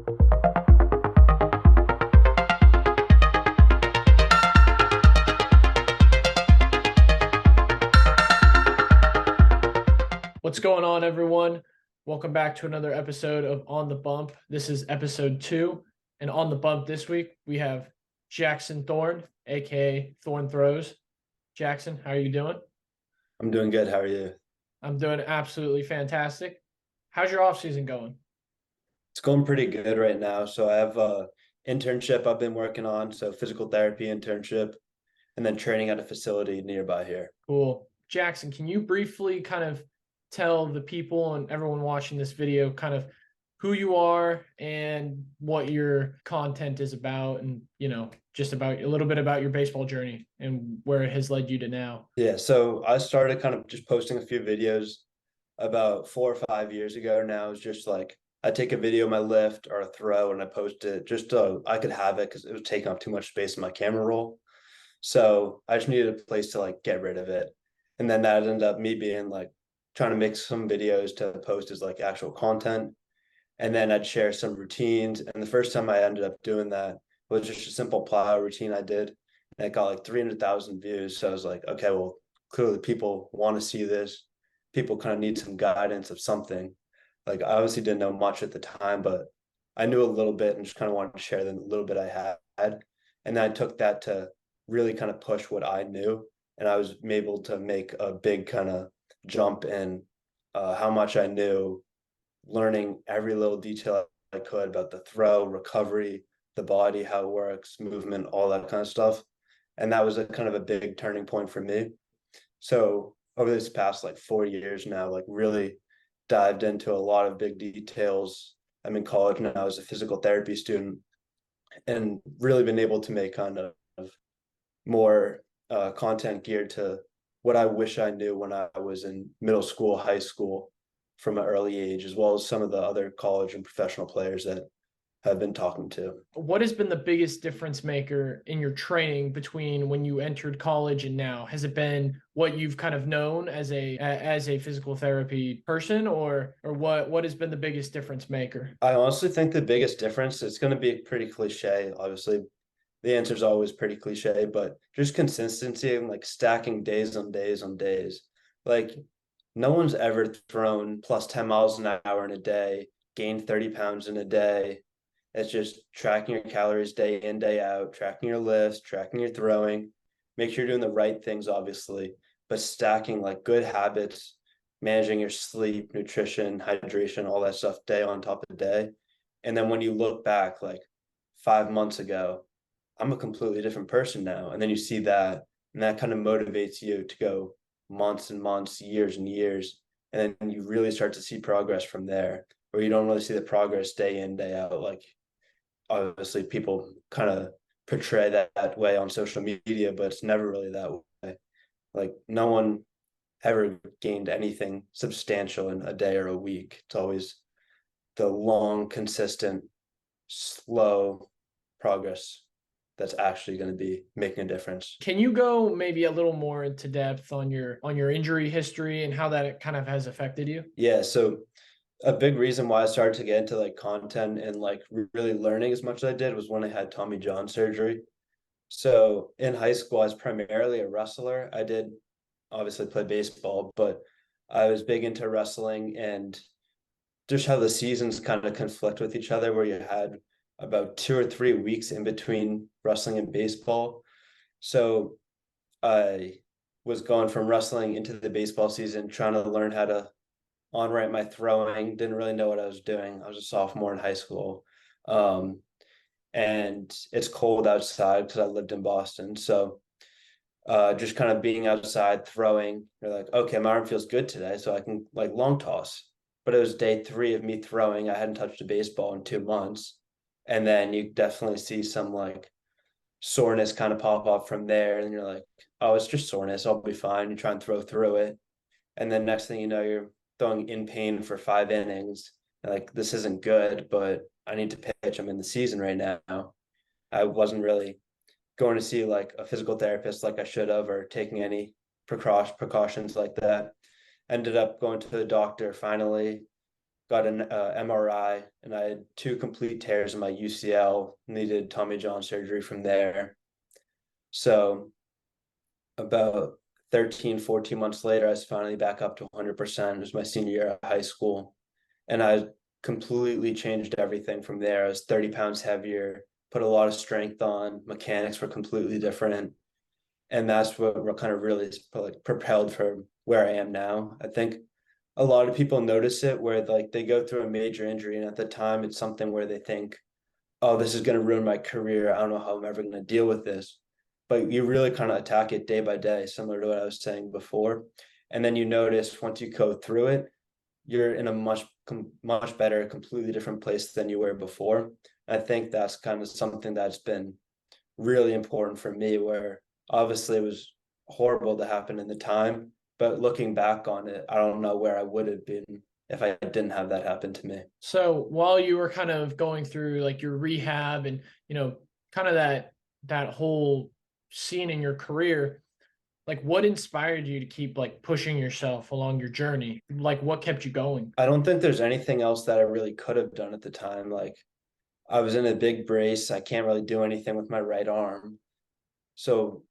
What's going on, everyone? Welcome back to another episode of On the Bump. This is episode 2. And on the bump this week, we have Jackson Thorne, aka Thornesthrows. Jackson, how are you doing? I'm doing good. How are you? I'm doing absolutely fantastic. How's your off season going? It's going pretty good right now. So I have a internship I've been working on, so physical therapy internship, and then training at a facility nearby here. Cool. Jackson, can you briefly kind of tell the people and everyone watching this video kind of who you are and what your content is about, and just about a little bit about your baseball journey and where it has led you to now? Yeah, so I started kind of just posting a few videos about 4 or 5 years ago now. It's just like I take a video of my lift or a throw and I post it just so I could have it because it was taking up too much space in my camera roll. So I just needed a place to like get rid of it. And then that ended up me being like trying to make some videos to post as like actual content. And then I'd share some routines. And the first time I ended up doing that was just a simple plyo routine I did. And it got like 300,000 views. So I was like, okay, well, clearly people want to see this. People kind of need some guidance of something. Like I obviously didn't know much at the time, but I knew a little bit and just kind of wanted to share the little bit I had. And then I took that to really kind of push what I knew. And I was able to make a big kind of jump in how much I knew, learning every little detail I could about the throw, recovery, the body, how it works, movement, all that kind of stuff. And that was a kind of a big turning point for me. So over this past like 4 years now, like really dived into a lot of big details. I'm in college now as a physical therapy student and really been able to make kind of more content geared to what I wish I knew when I was in middle school, high school, from an early age, as well as some of the other college and professional players that I've been talking to. What has been the biggest difference maker in your training between when you entered college and now? Has it been what you've kind of known as a physical therapy person, or what has been the biggest difference maker? I honestly think the biggest difference, it's going to be pretty cliche. Obviously, the answer is always pretty cliche, but just consistency and like stacking days on days on days. Like no one's ever thrown plus 10 miles an hour in a day, gained 30 pounds in a day. It's just tracking your calories day in, day out, tracking your lifts, tracking your throwing. Make sure you're doing the right things, obviously, but stacking like good habits, managing your sleep, nutrition, hydration, all that stuff day on top of day. And then when you look back like 5 months ago, I'm a completely different person now. And then you see that, and that kind of motivates you to go months and months, years and years. And then you really start to see progress from there, where you don't really see the progress day in, day out. Like obviously people kind of portray that way on social media, but it's never really that way. Like no one ever gained anything substantial in a day or a week. It's always the long, consistent, slow progress that's actually going to be making a difference. Can you go maybe a little more into depth on your injury history and how that kind of has affected you? Yeah, so a big reason why I started to get into like content and like really learning as much as I did was when I had Tommy John surgery. So in high school, I was primarily a wrestler. I did obviously play baseball, but I was big into wrestling and just how the seasons kind of conflict with each other, where you had about 2 or 3 weeks in between wrestling and baseball. So I was going from wrestling into the baseball season, trying to learn how to on right my throwing. Didn't really know what I was doing. I was a sophomore in high school. Um, and it's cold outside because I lived in Boston. So just kind of being outside throwing, you're like, okay, my arm feels good today, so I can like long toss. But it was day 3 of me throwing. I hadn't touched a baseball in 2 months. And then you definitely see some like soreness kind of pop up from there. And you're like, oh, it's just soreness. I'll be fine. You try and throw through it. And then next thing you know, you're throwing in pain for 5 innings. And like, this isn't good, but I need to pitch. I'm in the season right now. I wasn't really going to see like a physical therapist like I should have, or taking any precautions like that. Ended up going to the doctor finally, got an MRI, and I had two complete tears in my UCL, needed Tommy John surgery from there. So about 13, 14 months later, I was finally back up to 100%. It was my senior year of high school. And I completely changed everything from there. I was 30 pounds heavier, put a lot of strength on, mechanics were completely different. And that's what kind of really like propelled from where I am now. I think a lot of people notice it where like they go through a major injury, and at the time it's something where they think, oh, this is going to ruin my career. I don't know how I'm ever going to deal with this. But you really kind of attack it day by day, similar to what I was saying before. And then you notice once you go through it, you're in a much better, completely different place than you were before. I think that's kind of something that's been really important for me, where obviously it was horrible to happen in the time, but looking back on it, I don't know where I would have been if I didn't have that happen to me. So while you were kind of going through like your rehab and, kind of that whole scene in your career, like what inspired you to keep like pushing yourself along your journey? Like what kept you going? I don't think there's anything else that I really could have done at the time. Like I was in a big brace. I can't really do anything with my right arm. So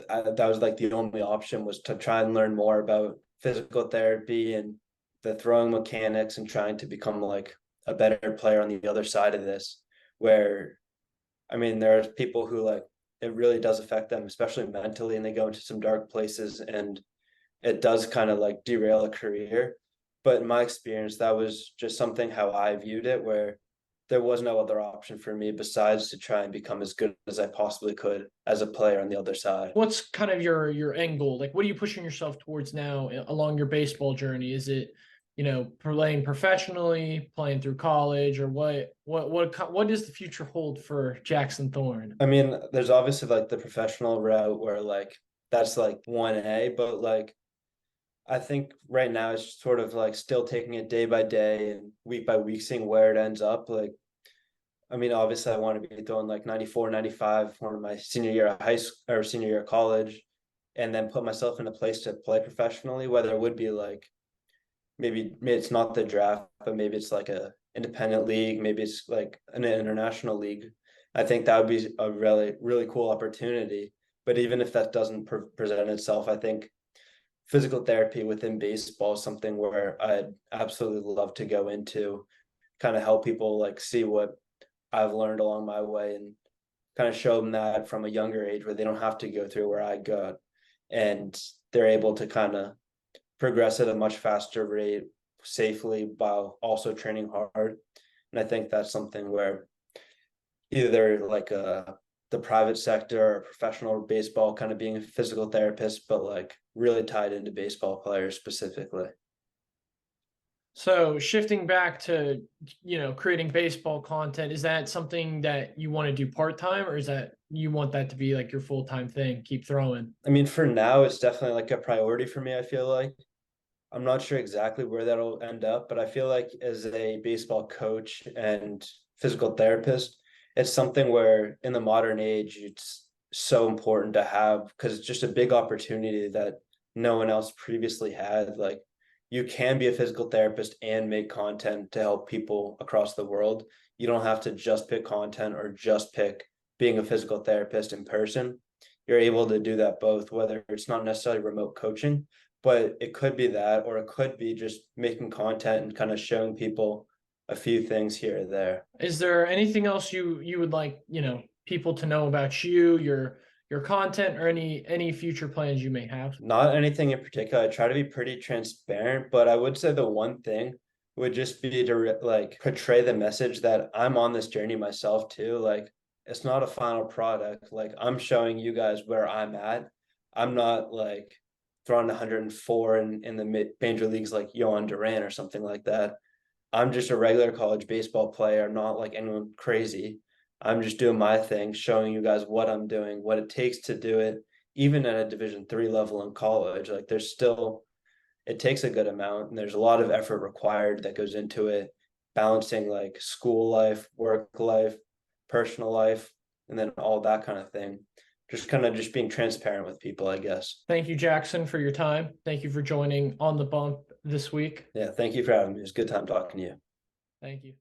that was like the only option, was to try and learn more about physical therapy and the throwing mechanics, and trying to become like a better player on the other side of this. Where, I mean, there's people who like it really does affect them, especially mentally, and they go into some dark places, and it does kind of like derail a career. But in my experience, that was just something how I viewed it, where there was no other option for me besides to try and become as good as I possibly could as a player on the other side. What's kind of your end goal? Like what are you pushing yourself towards now along your baseball journey? Is it, playing professionally, playing through college, or what does the future hold for Jackson Thorne? I mean, there's obviously like the professional route where like that's like 1A, but like I think right now it's sort of like still taking it day by day and week by week, seeing where it ends up. Like, I mean, obviously I want to be throwing like 94, 95 for my senior year of high school or senior year of college, and then put myself in a place to play professionally, whether it would be like maybe it's not the draft, but maybe it's like a independent league, maybe it's like an international league. I think that would be a really, really cool opportunity. But even if that doesn't present itself, I think physical therapy within baseball is something where I'd absolutely love to go into, kind of help people like see what I've learned along my way, and kind of show them that from a younger age, where they don't have to go through where I got, and they're able to kind of progress at a much faster rate safely while also training hard. And I think that's something where either like the private sector or professional baseball, kind of being a physical therapist, but like really tied into baseball players specifically. So shifting back to, creating baseball content, is that something that you want to do part-time, or is that you want that to be like your full-time thing, keep throwing? I mean, for now, it's definitely like a priority for me, I feel like. I'm not sure exactly where that'll end up, but I feel like as a baseball coach and physical therapist, it's something where in the modern age, it's so important to have, because it's just a big opportunity that no one else previously had. Like, you can be a physical therapist and make content to help people across the world. You don't have to just pick content or just pick being a physical therapist in person. You're able to do that both, whether it's not necessarily remote coaching, but it could be that, or it could be just making content and kind of showing people a few things here or there. Is there anything else you would like, people to know about you, your content, or any future plans you may have? Not anything in particular. I try to be pretty transparent, but I would say the one thing would just be to like portray the message that I'm on this journey myself too. Like, it's not a final product. Like, I'm showing you guys where I'm at. I'm not like throwing 104 in the major leagues like Yohan Duran or something like that. I'm just a regular college baseball player, not like anyone crazy. I'm just doing my thing, showing you guys what I'm doing, what it takes to do it, even at a Division 3 level in college. Like, there's still, it takes a good amount, and there's a lot of effort required that goes into it, balancing like school life, work life, personal life, and then all that kind of thing. just kind of just being transparent with people, I guess. Thank you, Jackson, for your time. Thank you for joining On the Bump this week. Yeah, thank you for having me. It was a good time talking to you. Thank you.